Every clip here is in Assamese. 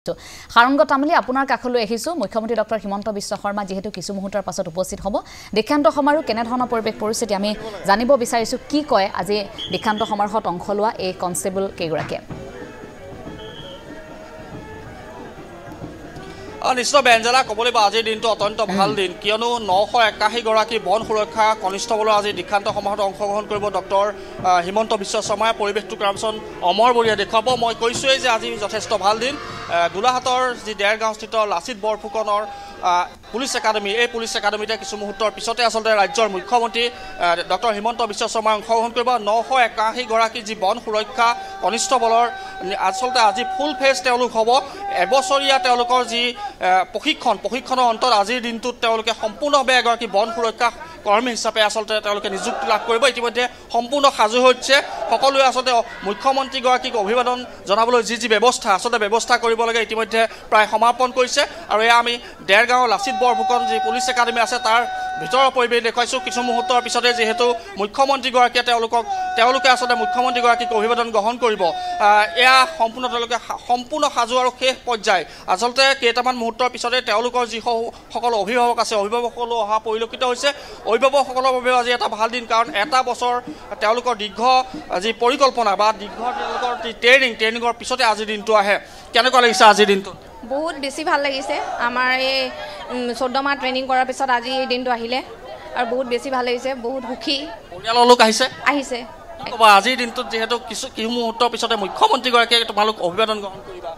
সাৰংগ তামুলী আপোনাৰ কাষলৈ আহিছো মুখ্যমন্ত্ৰী ডক্টৰ হিমন্ত বিশ্ব শৰ্মা যেহেতু কিছু মুহূৰ্তৰ পাছত উপস্থিত হ'ব দীক্ষান্ত সমাৰোহ কেনে ধৰণৰ পৰিৱেশ পৰিস্থিতি আমি জানিব বিচাৰিছো কি কয় আজি দীক্ষান্ত সমাৰোহত অংশ লোৱা এই কনষ্টেবল কেইগৰাকীয়ে নিশ্চয় বেঞ্জেলা ক'বলৈ বা আজিৰ দিনটো অত্যন্ত ভাল দিন কিয়নো 981 গৰাকী বন সুৰক্ষা কনিষ্ঠবলৰ আজি দীক্ষান্ত সমাৰোহত অংশগ্ৰহণ কৰিব ডক্টৰ হিমন্ত বিশ্ব শৰ্মাই পৰিৱেশটো ক্ৰামচন অমৰ বৰিয়া দেখুৱাব মই কৈছোৱেই যে আজি যথেষ্ট ভাল দিন গোলাঘাটৰ যি দেৰগাঁওস্থিত লাচিত বৰফুকনৰ পুলিচ একাডেমি এই পুলিচ একাডেমিতে কিছু মুহূৰ্তৰ পিছতে আচলতে ৰাজ্যৰ মুখ্যমন্ত্ৰী ডক্টৰ হিমন্ত বিশ্ব শৰ্মাই অংশগ্ৰহণ কৰিব 981 গৰাকী যি বন সুৰক্ষা কনিষ্ঠবলৰ আচলতে আজি ফুল ফেজ তেওঁলোক হ'ব এবছৰীয়া তেওঁলোকৰ যি প্ৰশিক্ষণৰ অন্তত আজিৰ দিনটোত তেওঁলোকে সম্পূৰ্ণভাৱে এগৰাকী বন সুৰক্ষা কৰ্মী হিচাপে আচলতে তেওঁলোকে নিযুক্তি লাভ কৰিব ইতিমধ্যে সম্পূৰ্ণ সাজু হৈছে সকলোৱে আচলতে মুখ্যমন্ত্ৰীগৰাকীক অভিবাদন জনাবলৈ যি ব্যৱস্থা আচলতে ব্যৱস্থা কৰিব লাগে ইতিমধ্যে প্ৰায় সমাপন কৰিছে আৰু এয়া আমি দেৰগাঁও লাচিত বৰফুকন যি পুলিচ একাডেমি আছে তাৰ ভিতৰৰ পৰিৱেশ দেখুৱাইছোঁ কিছু মুহূৰ্তৰ পিছতে যিহেতু মুখ্যমন্ত্ৰীগৰাকীয়ে তেওঁলোকে আচলতে মুখ্যমন্ত্ৰীগৰাকীক অভিবাদন গ্ৰহণ কৰিব এয়া সম্পূৰ্ণ সাজু আৰু শেষ পৰ্যায় আচলতে কেইটামান মুহূৰ্তৰ পিছতে তেওঁলোকৰ যি সকলো অভিভাৱক আছে অভিভাৱকসকলো অহা পৰিলক্ষিত হৈছে অভিভাৱকসকলৰ বাবে আজি এটা ভাল দিন কাৰণ এটা বছৰ তেওঁলোকৰ দীৰ্ঘ যি পৰিকল্পনা বা দীৰ্ঘ তেওঁলোকৰ যি ট্ৰেইনিঙৰ পিছতে আজিৰ দিনটো আহে কেনেকুৱা লাগিছে আজিৰ দিনটো বহুত বেছি ভাল লাগিছে আমাৰ এই 14 মাহ ট্ৰেইনিং কৰাৰ পিছত আজি এই দিনটো আহিলে আৰু বহুত বেছি ভাল লাগিছে বহুত সুখী পৰিয়ালৰ লোক আহিছে আজিৰ দিনটোত যিহেতু কিছু মুহূৰ্তৰ পিছতে মুখ্যমন্ত্ৰীগৰাকীয়ে তোমালোক অভিবাদন গ্ৰহণ কৰিবা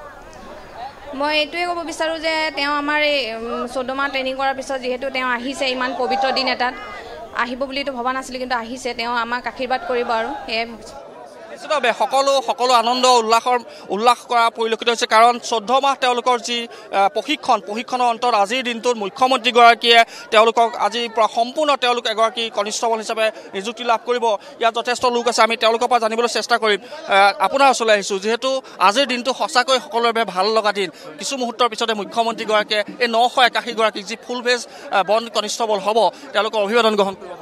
মই এইটোৱে ক'ব বিচাৰোঁ যে তেওঁ আমাৰ এই 14 মাহ ট্ৰেইনিং কৰাৰ পিছত যিহেতু তেওঁ আহিছে ইমান পবিত্ৰ দিন এটাত আহিব বুলিতো ভবা নাছিলোঁ কিন্তু আহিছে তেওঁ আমাক আশীৰ্বাদ কৰিব আৰু সেয়াই নিশ্চিতভাৱে সকলো আনন্দ উল্লাস কৰা পৰিলক্ষিত হৈছে কাৰণ 14 মাহ তেওঁলোকৰ যি প্ৰশিক্ষণৰ অন্তত আজিৰ দিনটোত মুখ্যমন্ত্ৰীগৰাকীয়ে তেওঁলোকক আজিৰ পৰা সম্পূৰ্ণ তেওঁলোক এগৰাকী কনিষ্ঠবল হিচাপে নিযুক্তি লাভ কৰিব ইয়াত যথেষ্ট লোক আছে আমি তেওঁলোকৰ পৰা জানিবলৈ চেষ্টা কৰিম আপোনাৰ ওচৰলৈ আহিছোঁ যিহেতু আজিৰ দিনটো সঁচাকৈ সকলোৰে বাবে ভাল লগা দিন কিছু মুহূৰ্তৰ পিছতে মুখ্যমন্ত্ৰীগৰাকীয়ে এই 981 গৰাকীক যি ফুল ফেজ বন কনিষ্ঠবল হ'ব তেওঁলোকৰ অভিবাদন গ্ৰহণ কৰিব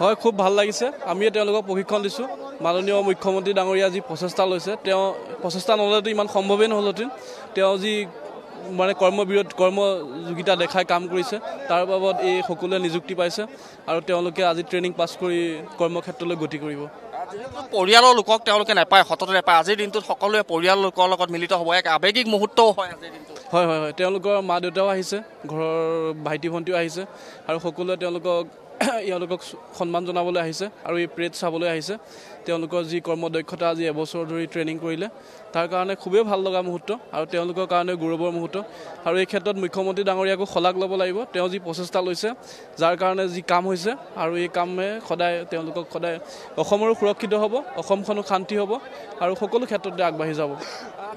হয় খুব ভাল লাগিছে আমি তেওঁলোকক প্ৰশিক্ষণ দিছোঁ মাননীয় মুখ্যমন্ত্ৰী ডাঙৰীয়া যি প্ৰচেষ্টা লৈছে তেওঁ প্ৰচেষ্টা নল'লেতো ইমান সম্ভৱেই নহ'লহেঁতেন তেওঁ যি মানে কৰ্মযোগিতা দেখাই কাম কৰিছে তাৰ বাবদ এই সকলোৱে নিযুক্তি পাইছে আৰু তেওঁলোকে আজি ট্ৰেইনিং পাছ কৰি কৰ্মক্ষেত্ৰলৈ গতি কৰিব পৰিয়ালৰ লোকক তেওঁলোকে নাপায় সততে নাপায় আজিৰ দিনটোত সকলোৱে পৰিয়ালৰ লোকৰ লগত মিলিত হ'ব এক আৱেগিক মুহূৰ্তও হয় আজিৰ দিনটোত হয় তেওঁলোকৰ মা দেউতাও আহিছে ঘৰৰ ভাইটি ভণ্টিও আহিছে আৰু সকলোৱে তেওঁলোকক সন্মান জনাবলৈ আহিছে আৰু এই প্ৰেড চাবলৈ আহিছে তেওঁলোকৰ যি কৰ্মদক্ষতা আজি এবছৰ ধৰি ট্ৰেইনিং কৰিলে তাৰ কাৰণে খুবেই ভাল লগা মুহূৰ্ত আৰু তেওঁলোকৰ কাৰণে গৌৰৱৰ মুহূৰ্ত আৰু এই ক্ষেত্ৰত মুখ্যমন্ত্ৰী ডাঙৰীয়াকো শলাগ ল'ব লাগিব তেওঁ যি প্ৰচেষ্টা লৈছে যাৰ কাৰণে যি কাম হৈছে আৰু এই কামে তেওঁলোকক সদায় অসমৰো সুৰক্ষিত হ'ব অসমখনো শান্তি হ'ব আৰু সকলো ক্ষেত্ৰতে আগবাঢ়ি যাব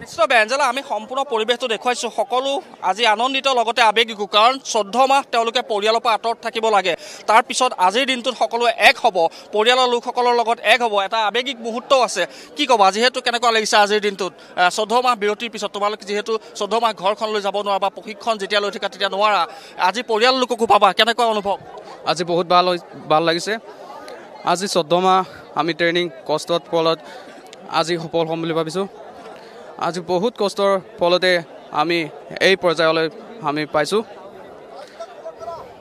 নিশ্চয় বেঞ্জেলা আমি সম্পূৰ্ণ পৰিৱেশটো দেখুৱাইছোঁ সকলো আজি আনন্দিত লগতে আৱেগিকো কাৰণ 14 মাহ তেওঁলোকে পৰিয়ালৰ পৰা আঁতৰত থাকিব লাগে তাৰপিছত আজিৰ দিনটোত সকলোৱে এক হ'ব পৰিয়ালৰ লোকসকলৰ লগত এক হ'ব এটা আৱেগিক মুহূৰ্তও আছে কি ক'বা যিহেতু কেনেকুৱা লাগিছে আজিৰ দিনটোত 14 মাহ বিৰতিৰ পিছত তোমালোকে যিহেতু 14 মাহ ঘৰখনলৈ যাব নোৱাৰা বা প্ৰশিক্ষণ যেতিয়া লৈ থকা তেতিয়া নোৱাৰা আজি পৰিয়ালৰ লোককো পাবা কেনেকুৱা অনুভৱ আজি বহুত ভাল লাগিছে আজি 14 মাহ আমি ট্ৰেইনিং কষ্টৰ ফলত আজি সফল হ'ম বুলি ভাবিছোঁ আজি বহুত কষ্টৰ ফলতে আমি এই পৰ্যায়লৈ আমি পাইছোঁ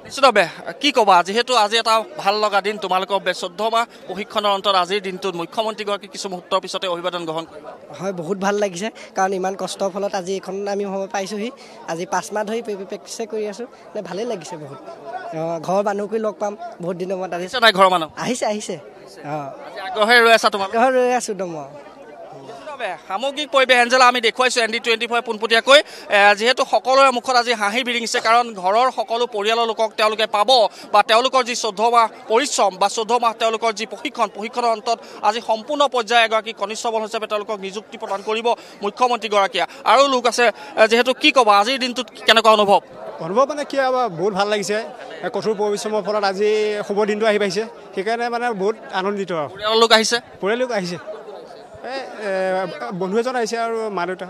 নিশ্চিতভাৱে কি ক'বা যিহেতু আজি এটা ভাল লগা দিন তোমালোকৰ 14 মাহ প্ৰশিক্ষণৰ অন্তত আজিৰ দিনটোত মুখ্যমন্ত্ৰীগৰাকী কিছু মুহূৰ্তৰ পিছতে অভিবাদন গ্ৰহণ কৰিবা হয় বহুত ভাল লাগিছে কাৰণ ইমান কষ্টৰ ফলত আজি এইখন আমি হ'ব পাইছোঁহি আজি 5 মাহ ধৰি প্ৰেক্টিছে কৰি আছোঁ ভালেই লাগিছে বহুত ঘৰৰ মানুহকো লগ পাম বহুত দিনৰ মূৰত আহিছে নাই ঘৰৰ মানুহ আহিছে আগ্ৰহে ৰৈ আছা তোমালোক ৰৈ আছোঁ মই সামগ্ৰিক পৰিৱেশ এঞ্জেলা আমি দেখুৱাইছোঁ ND25 পোনপটীয়াকৈ যিহেতু সকলোৰে মুখত আজি হাঁহি বিৰিঙিছে কাৰণ ঘৰৰ সকলো পৰিয়ালৰ লোকক তেওঁলোকে পাব বা তেওঁলোকৰ যি 14 মাহ পৰিশ্ৰম বা 14 মাহ তেওঁলোকৰ যি প্ৰশিক্ষণৰ অন্তত আজি সম্পূৰ্ণ পৰ্যায়ে এগৰাকী কনিষ্ঠবল হিচাপে তেওঁলোকক নিযুক্তি প্ৰদান কৰিব মুখ্যমন্ত্ৰীগৰাকীয়ে আৰু লোক আছে যিহেতু কি ক'বা আজিৰ দিনটোত কেনেকুৱা অনুভৱ মানে কি বহুত ভাল লাগিছে কঠোৰ পৰিশ্ৰমৰ ফলত আজি শুভ দিনটো আহি পাইছে সেইকাৰণে মানে বহুত আনন্দিত পৰিয়ালৰ লোক আহিছে বন্ধু এজন আহিছে আৰু মা দেউতা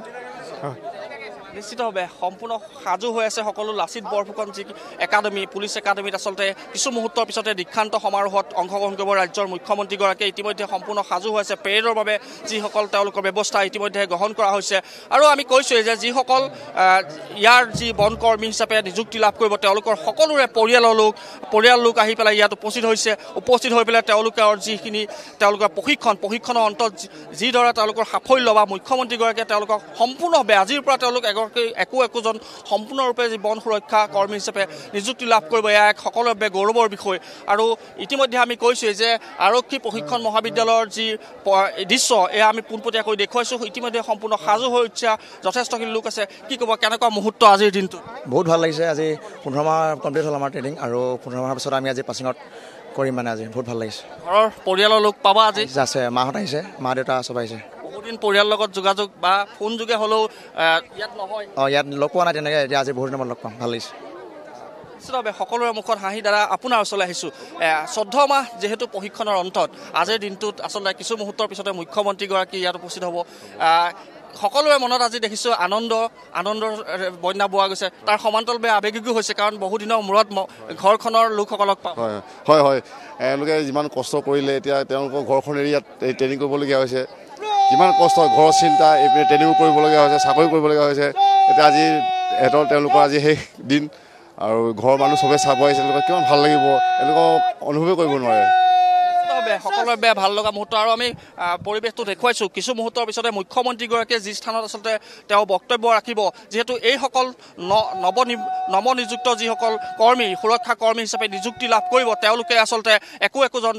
নিশ্চিতভাৱে সম্পূৰ্ণ সাজু হৈ আছে সকলো লাচিত বৰফুকন যি একাডেমী পুলিচ একাডেমীত আচলতে কিছু মুহূৰ্তৰ পিছতে দীক্ষান্ত সমাৰোহত অংশগ্ৰহণ কৰিব ৰাজ্যৰ মুখ্যমন্ত্ৰীগৰাকীয়ে ইতিমধ্যে সম্পূৰ্ণ সাজু হৈ আছে পেৰেডৰ বাবে যিসকল তেওঁলোকৰ ব্যৱস্থা ইতিমধ্যে গ্ৰহণ কৰা হৈছে আৰু আমি কৈছোঁৱেই যে যিসকল ইয়াৰ যি বনকৰ্মী হিচাপে নিযুক্তি লাভ কৰিব তেওঁলোকৰ সকলোৰে পৰিয়াল লোক আহি পেলাই ইয়াত উপস্থিত হৈ পেলাই তেওঁলোকৰ যিখিনি তেওঁলোকৰ প্ৰশিক্ষণৰ অন্তত যিদৰে তেওঁলোকৰ সাফল্য বা মুখ্যমন্ত্ৰীগৰাকীয়ে তেওঁলোকক সম্পূৰ্ণভাৱে আজিৰ পৰা তেওঁলোক একোজন সম্পূৰ্ণৰূপে যি বন সুৰক্ষা কৰ্মী হিচাপে নিযুক্তি লাভ কৰিব এয়া এক সকলোৰে বাবে গৌৰৱৰ বিষয় আৰু ইতিমধ্যে আমি কৈছোঁৱেই যে আৰক্ষী প্ৰশিক্ষণ মহাবিদ্যালয়ৰ যি দৃশ্য এয়া আমি পোনপটীয়াকৈ দেখুৱাইছোঁ ইতিমধ্যে সম্পূৰ্ণ সাজু হৈ উঠা যথেষ্টখিনি লোক আছে কি ক'ব কেনেকুৱা মুহূৰ্ত আজিৰ দিনটো বহুত ভাল লাগিছে আজি 15 মাহ কমপ্লিট হ'ল আমাৰ ট্ৰেইনিং আৰু 15 মাহৰ পিছত আমি আজি পাছিঙত কৰিম মানে আজি বহুত ভাল লাগিছে ঘৰৰ পৰিয়ালৰ লোক পাবা আজি আছে মাহঁত আহিছে মা দেউতা চব আহিছে বহুদিন পৰিয়ালৰ লগত যোগাযোগ বা ফোন যোগে হ'লেও ইয়াত নহয় ইয়াত লগ পোৱা নাই তেনেকৈ এতিয়া আজি বহুত দিনত লগ পাম ভাল লাগিছে নিশ্চিতভাৱে সকলোৰে মুখত হাঁহি দ্বাৰা আপোনাৰ ওচৰলৈ আহিছোঁ 14 মাহ যিহেতু প্ৰশিক্ষণৰ অন্তত আজিৰ দিনটোত আচলতে কিছু মুহূৰ্তৰ পিছতে মুখ্যমন্ত্ৰীগৰাকী ইয়াত উপস্থিত হ'ব সকলোৰে মনত আজি দেখিছোঁ আনন্দৰ বন্যা বোৱা গৈছে তাৰ সমান্তৰালভাৱে আৱেগিকো হৈছে কাৰণ বহুদিনৰ মূৰত ঘৰখনৰ লোকসকলক পাওঁ হয় এওঁলোকে যিমান কষ্ট কৰিলে এতিয়া তেওঁলোকৰ ঘৰখন এৰি ইয়াত ট্ৰেইনিং কৰিবলগীয়া হৈছে কিমান কষ্ট ঘৰৰ চিন্তা এইপিনে ট্ৰেইনিঙো কৰিবলগীয়া হৈছে চাকৰি কৰিবলগীয়া হৈছে এতিয়া আজি তেওঁলোকৰ আজি শেষ দিন আৰু ঘৰৰ মানুহ চবেই চাব আহিছে তেওঁলোকৰ কিমান ভাল লাগিব এওঁলোকক অনুভৱেই কৰিব নোৱাৰে সকলোৰে বেয়া ভাল লগা মুহূৰ্ত আৰু আমি পৰিৱেশটো দেখুৱাইছোঁ কিছু মুহূৰ্তৰ পিছতে মুখ্যমন্ত্ৰীগৰাকীয়ে যি স্থানত আচলতে তেওঁ বক্তব্য ৰাখিব যিহেতু এইসকল নৱনিযুক্ত যিসকল সুৰক্ষা কৰ্মী হিচাপে নিযুক্তি লাভ কৰিব তেওঁলোকে আচলতে একোজন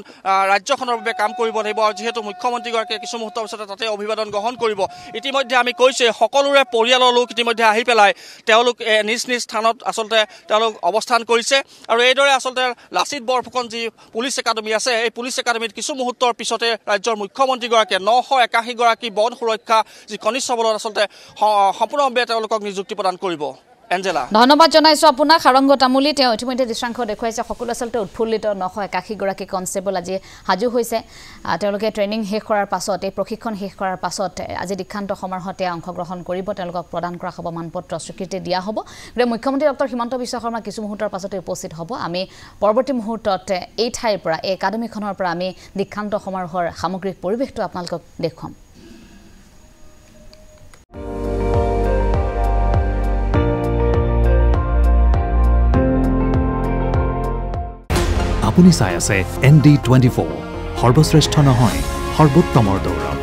ৰাজ্যখনৰ বাবে কাম কৰিব লাগিব আৰু যিহেতু মুখ্যমন্ত্ৰীগৰাকীয়ে কিছু মুহূৰ্তৰ পিছতে তাতে অভিবাদন গ্ৰহণ কৰিব ইতিমধ্যে আমি কৈছোঁ সকলোৰে পৰিয়ালৰ লোক ইতিমধ্যে আহি পেলাই তেওঁলোক নিজ স্থানত আচলতে তেওঁলোক অৱস্থান কৰিছে আৰু এইদৰে আচলতে লাচিত বৰফুকন যি পুলিচ একাডেমী আছে এই পুলিচ একাডেমীত কিছু মুহূৰ্তৰ পিছতে ৰাজ্যৰ মুখ্যমন্ত্ৰীগৰাকীয়ে 981 গৰাকী বন সুৰক্ষা যি কনিষ্টবলত আচলতে সম্পূৰ্ণভাৱে তেওঁলোকক নিযুক্তি প্ৰদান কৰিব এঞ্জেলা ধন্যবাদ জনাইছোঁ আপোনাক সাৰংগ তামুলী তেওঁ ইতিমধ্যে দৃশ্যাংশ দেখুৱাইছে সকলো আচলতে উৎফুল্লিত 981 গৰাকী কনষ্টেবল আজি সাজু হৈছে তেওঁলোকে ট্ৰেইনিং শেষ কৰাৰ পাছত এই প্ৰশিক্ষণ শেষ কৰাৰ পাছত আজি দীক্ষান্ত সমাৰোহতে অংশগ্ৰহণ কৰিব তেওঁলোকক প্ৰদান কৰা হ'ব মানপত্ৰ স্বীকৃতি দিয়া হ'ব মুখ্যমন্ত্ৰী ডক্টৰ হিমন্ত বিশ্ব শৰ্মা কিছু মুহূৰ্তৰ পাছতে উপস্থিত হ'ব আমি পৰৱৰ্তী মুহূৰ্তত এই ঠাইৰ পৰা এই একাডেমীখনৰ পৰা আমি দীক্ষান্ত সমাৰোহৰ সামগ্ৰিক পৰিৱেশটো আপোনালোকক দেখুৱাম আপুনি চাই আছে ND24 সৰ্বশ্ৰেষ্ঠ নহয় সৰ্বোত্তমৰ দৌৰ